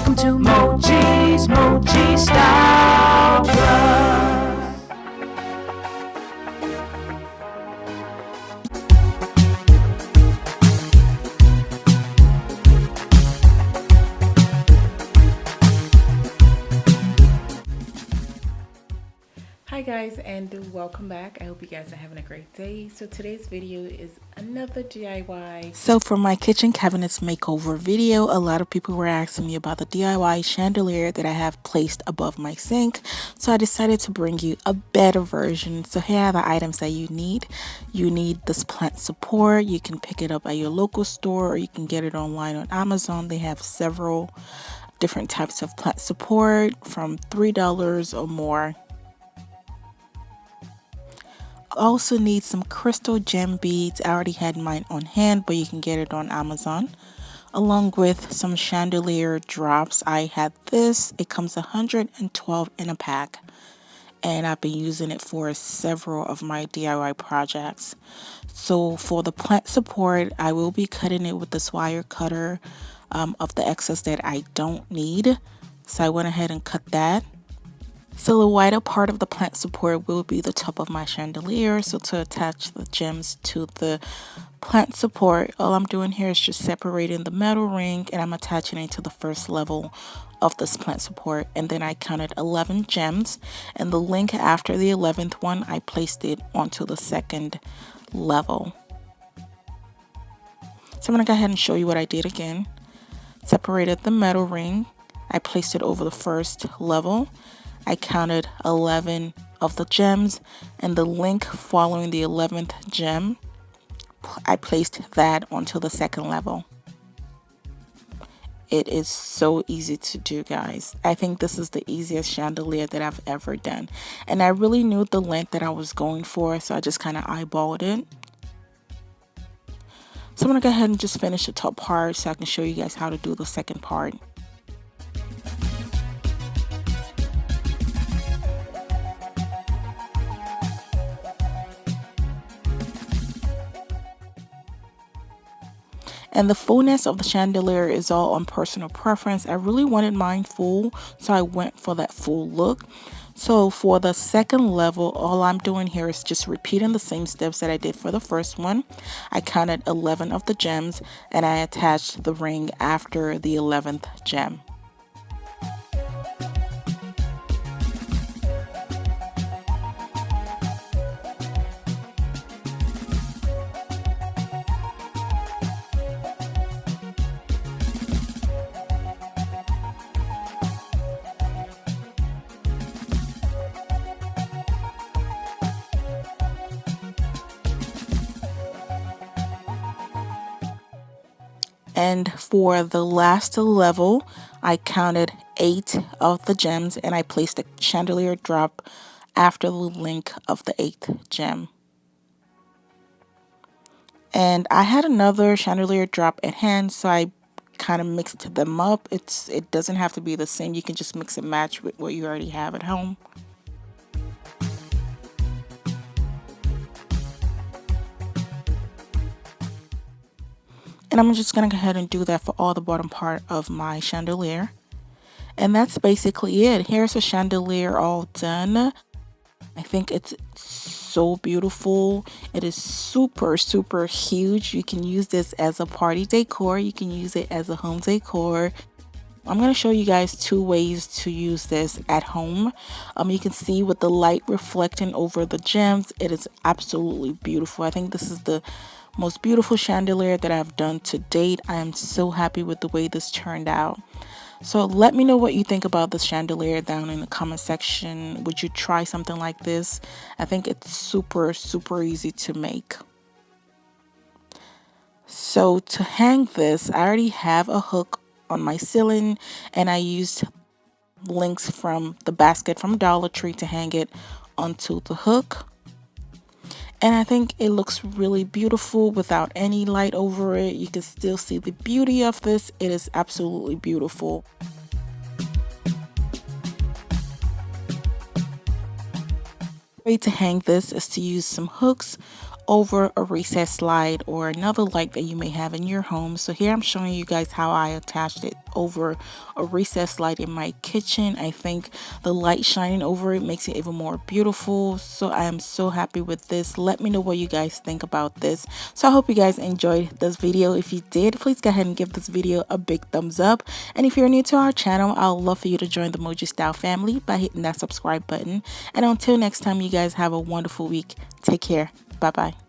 Welcome to Moji Style Plus. Hi guys, and welcome back. I hope you guys are having a great day. So today's video is another DIY. So for my kitchen cabinets makeover video, a lot of people were asking me about the DIY chandelier that I have placed above my sink. So I decided to bring you a better version. So here are the items that you need. You need this plant support. You can pick it up at your local store or you can get it online on Amazon. They have several different types of plant support from $3 or more. Also need some crystal gem beads. I already had mine on hand, but you can get it on Amazon, along with some chandelier drops. I had this. It comes 112 in a pack, and I've been using it for several of my DIY projects. So for the plant support, I will be cutting it with this wire cutter of the excess that I don't need. So I went ahead and cut that. So the wider part of the plant support will be the top of my chandelier. So to attach the gems to the plant support, all I'm doing here is just separating the metal ring and I'm attaching it to the first level of this plant support. And then I counted 11 gems, and the link after the 11th one, I placed it onto the second level. So I'm going to go ahead and show you what I did again. Separated the metal ring. I placed it over the first level. I counted 11 of the gems, and the link following the 11th gem, I placed that onto the second level. It is so easy to do, guys. I think this is the easiest chandelier that I've ever done. And I really knew the length that I was going for, so I just kind of eyeballed it. So I'm going to go ahead and just finish the top part so I can show you guys how to do the second part. And the fullness of the chandelier is all on personal preference. I really wanted mine full, so I went for that full look. So for the second level, all I'm doing here is just repeating the same steps that I did for the first one. I counted 11 of the gems and I attached the ring after the 11th gem. And for the last level, I counted 8 of the gems and I placed a chandelier drop after the link of the 8th gem. And I had another chandelier drop at hand, so I kind of mixed them up. It doesn't have to be the same. You can just mix and match with what you already have at home. And I'm just going to go ahead and do that for all the bottom part of my chandelier. And that's basically it. Here's a chandelier all done. I think it's so beautiful. It is super, super huge. You can use this as a party decor. You can use it as a home decor. I'm going to show you guys 2 ways to use this at home. You can see with the light reflecting over the gems, it is absolutely beautiful. I think this is the most beautiful chandelier that I've done to date. I am so happy with the way this turned out. So let me know what you think about this chandelier down in the comment section. Would you try something like this? I think it's super, super easy to make. So to hang this, I already have a hook on my ceiling and I used links from the basket from Dollar Tree to hang it onto the hook. And I think it looks really beautiful without any light over it. You can still see the beauty of this. It is absolutely beautiful. The way to hang this is to use some hooks over a recessed light or another light that you may have in your home. So here I'm showing you guys how I attached it over a recessed light in my kitchen. I think the light shining over it makes it even more beautiful. So I am so happy with this. Let me know what you guys think about this. So I hope you guys enjoyed this video. If you did, please go ahead and give this video a big thumbs up. And if you're new to our channel, I'd love for you to join the Moji Style family by hitting that subscribe button. And until next time, you guys have a wonderful week. Take care. Bye bye.